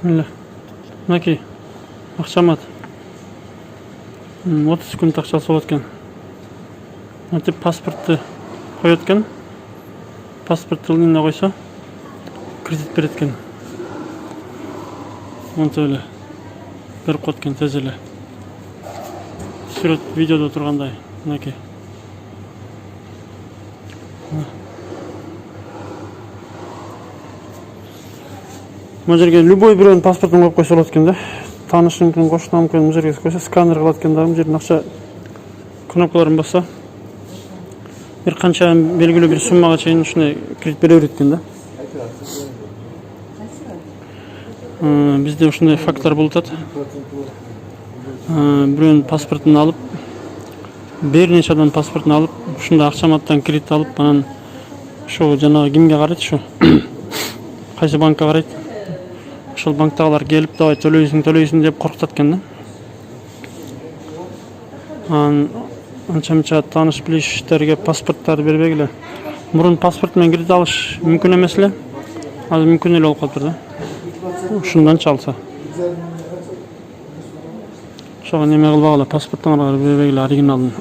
Bismillah. Maki. Akşamat. 30 kun takçası olatken. Atip pasporttu koyotken. Pasport yılında koysa kredit beretken. Onta öyle. Bir kotken tezele. Surat videoda oturganday. Maki. Bu жерге любой біреудің паспортын қойып қойса болады екен да. Танышыңның қошына мүмкін бұл жерге қойса сканер қылады екен да. Бұл жердің ақша кнопкаларын баса бір қанша белгілі бір суммаға шейін ушундай кредит бере берет экен да. Бізде ушундай факттар болуп атат. Біреудің паспортын алып, бир нече адам паспортын алып, ушундай акчаматтан кредит алып, анан ошо жанагы кимге карайт ушу? Кайсы банкка карайт? Ошол банктагылар келип, давай төлөйсүң деп коркутат экен да. Анча-мынча тааныш билиштерге паспорттарды бербегиле. Мурун паспорт менен кредит алыш мүмкүн эмес эле. Азыр мүмкүн эле болуп калыптыр да. Ушундан чалса. Ошого неме кылбагыла, паспорттон бербегиле оригиналын.